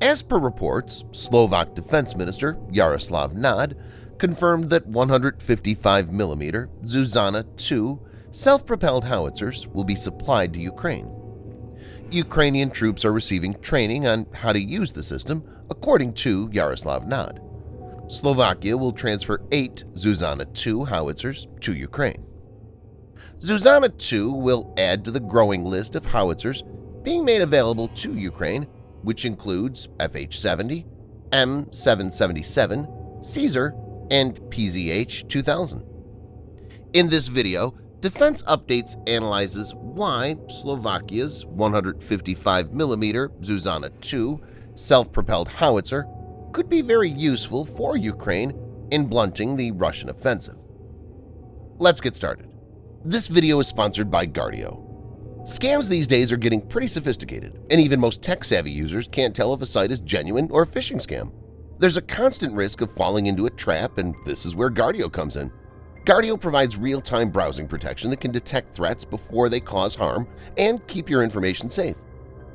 As per reports, Slovak Defense Minister Jaroslav Nad confirmed that 155mm Zuzana II self-propelled howitzers will be supplied to Ukraine. Ukrainian troops are receiving training on how to use the system, according to Jaroslav Nad. Slovakia will transfer 8 Zuzana II howitzers to Ukraine. Zuzana II will add to the growing list of howitzers being made available to Ukraine, which includes FH-70, M777, Caesar, and PZH-2000. In this video, Defense Updates analyzes why Slovakia's 155mm Zuzana II self-propelled howitzer could be very useful for Ukraine in blunting the Russian offensive. Let's get started. This video is sponsored by Guardio. Scams these days are getting pretty sophisticated, and even most tech-savvy users can't tell if a site is genuine or a phishing scam. There's a constant risk of falling into a trap, and this is where Guardio comes in. Guardio provides real-time browsing protection that can detect threats before they cause harm and keep your information safe.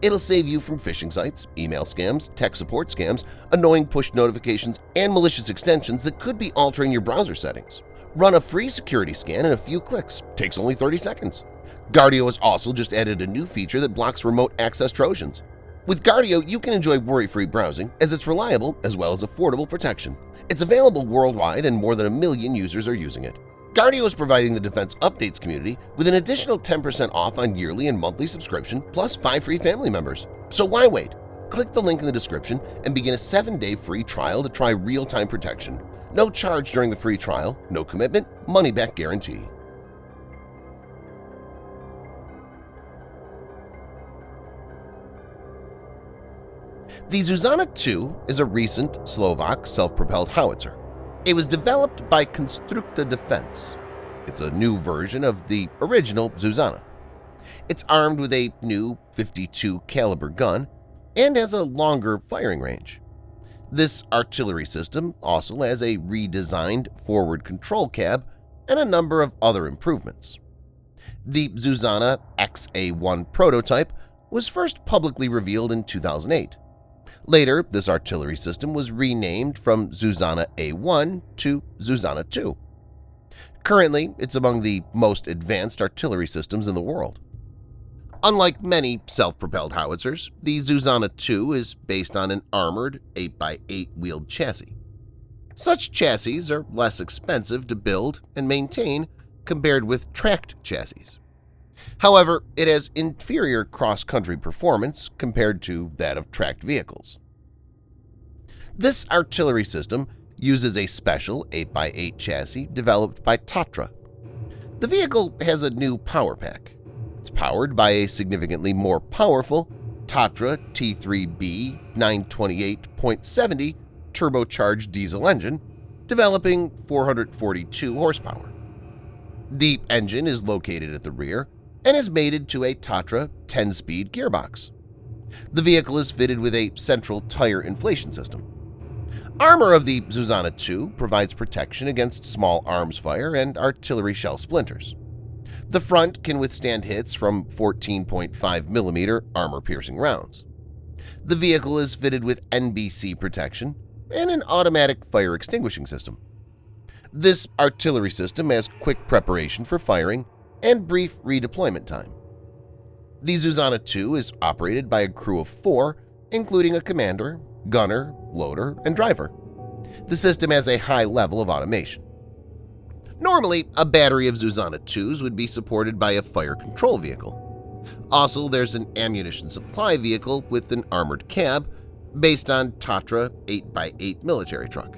It'll save you from phishing sites, email scams, tech support scams, annoying push notifications, and malicious extensions that could be altering your browser settings. Run a free security scan in a few clicks. Takes only 30 seconds. Guardio has also just added a new feature that blocks remote access Trojans. With Guardio, you can enjoy worry-free browsing as it's reliable as well as affordable protection. It's available worldwide and more than 1 million users are using it. Guardio is providing the Defense Updates community with an additional 10% off on yearly and monthly subscription plus 5 free family members. So why wait? Click the link in the description and begin a 7-day free trial to try real-time protection. No charge during the free trial, no commitment, money-back guarantee. The Zuzana II is a recent Slovak self-propelled howitzer. It was developed by Konstrukta Defense. It's a new version of the original Zuzana. It's armed with a new .52 caliber gun and has a longer firing range. This artillery system also has a redesigned forward control cab and a number of other improvements. The Zuzana XA1 prototype was first publicly revealed in 2008. Later, this artillery system was renamed from Zuzana A1 to Zuzana II. Currently, it's among the most advanced artillery systems in the world. Unlike many self-propelled howitzers, the Zuzana II is based on an armored 8x8 wheeled chassis. Such chassis are less expensive to build and maintain compared with tracked chassis. However, it has inferior cross-country performance compared to that of tracked vehicles. This artillery system uses a special 8x8 chassis developed by Tatra. The vehicle has a new power pack. It's powered by a significantly more powerful Tatra T3B 928.70 turbocharged diesel engine, developing 442 horsepower. The engine is located at the rear and is mated to a Tatra 10-speed gearbox. The vehicle is fitted with a central tire inflation system. Armor of the Zuzana II provides protection against small arms fire and artillery shell splinters. The front can withstand hits from 14.5mm armor-piercing rounds. The vehicle is fitted with NBC protection and an automatic fire extinguishing system. This artillery system has quick preparation for firing and brief redeployment time. The Zuzana II is operated by a crew of 4, including a commander, gunner, loader, and driver. The system has a high level of automation. Normally, a battery of Zuzana IIs would be supported by a fire control vehicle. Also, there's an ammunition supply vehicle with an armored cab based on Tatra 8x8 military truck.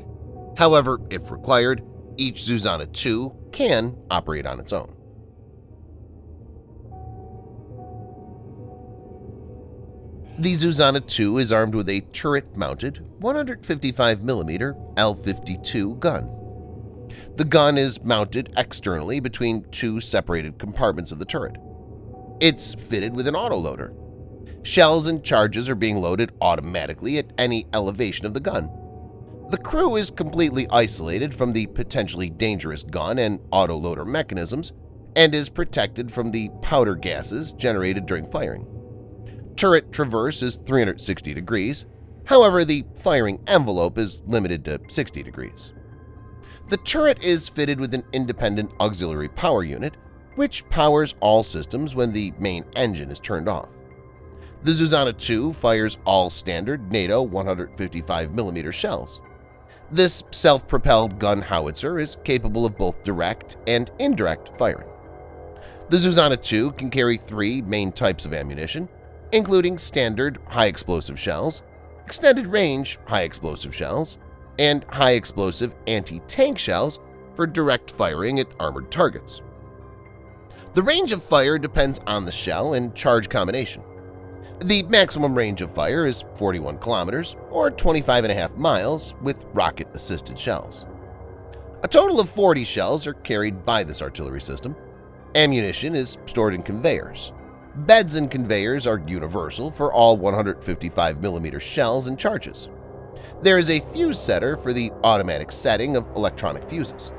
However, if required, each Zuzana II can operate on its own. The Zuzana II is armed with a turret-mounted 155mm L52 gun. The gun is mounted externally between 2 separated compartments of the turret. It's fitted with an autoloader. Shells and charges are being loaded automatically at any elevation of the gun. The crew is completely isolated from the potentially dangerous gun and autoloader mechanisms and is protected from the powder gases generated during firing. Turret traverse is 360 degrees, However, the firing envelope is limited to 60 degrees. The turret is fitted with an independent auxiliary power unit, which powers all systems when the main engine is turned off. The Zuzana II fires all standard NATO 155mm shells. This self-propelled gun howitzer is capable of both direct and indirect firing. The Zuzana II can carry 3 main types of ammunition, including standard high-explosive shells, extended-range high-explosive shells, and high-explosive anti-tank shells for direct firing at armored targets. The range of fire depends on the shell and charge combination. The maximum range of fire is 41 kilometers or 25.5 miles with rocket-assisted shells. A total of 40 shells are carried by this artillery system. Ammunition is stored in conveyors. Beds and conveyors are universal for all 155mm shells and charges. There is a fuse setter for the automatic setting of electronic fuses.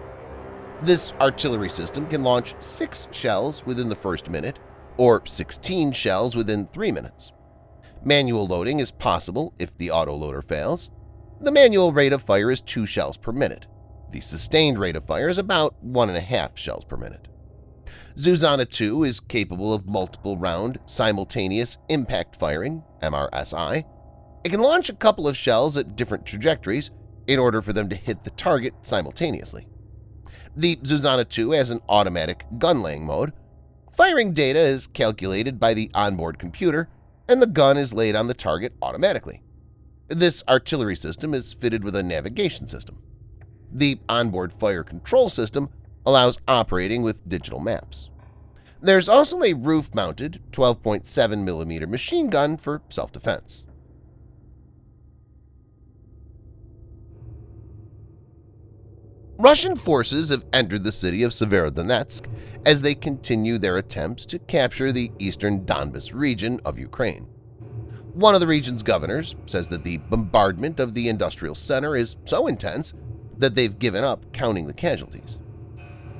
This artillery system can launch 6 shells within the first minute or 16 shells within 3 minutes. Manual loading is possible if the autoloader fails. The manual rate of fire is 2 shells per minute. The sustained rate of fire is about 1.5 shells per minute. Zuzana II is capable of multiple-round simultaneous impact firing (MRSI). It can launch a couple of shells at different trajectories in order for them to hit the target simultaneously. The Zuzana II has an automatic gun-laying mode. Firing data is calculated by the onboard computer, and the gun is laid on the target automatically. This artillery system is fitted with a navigation system. The onboard fire control system allows operating with digital maps. There's also a roof-mounted 12.7mm machine gun for self-defense. Russian forces have entered the city of Severodonetsk as they continue their attempts to capture the eastern Donbas region of Ukraine. One of the region's governors says that the bombardment of the industrial center is so intense that they've given up counting the casualties.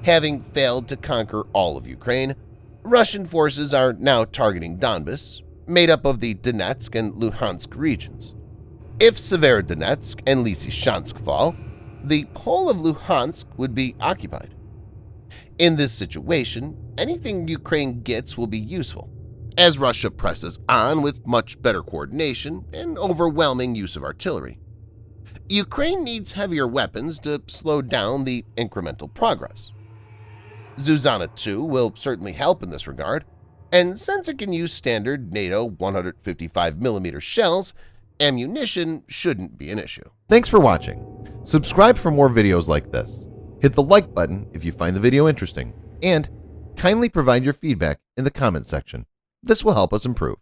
Having failed to conquer all of Ukraine, Russian forces are now targeting Donbas, made up of the Donetsk and Luhansk regions. If Severodonetsk and Lysychansk fall, the whole of Luhansk would be occupied. In this situation, anything Ukraine gets will be useful, as Russia presses on with much better coordination and overwhelming use of artillery. Ukraine needs heavier weapons to slow down the incremental progress. Zuzana II will certainly help in this regard, and since it can use standard NATO 155mm shells, ammunition shouldn't be an issue. Thanks for watching. Subscribe for more videos like this. Hit the like button if you find the video interesting, and kindly provide your feedback in the comment section. This will help us improve.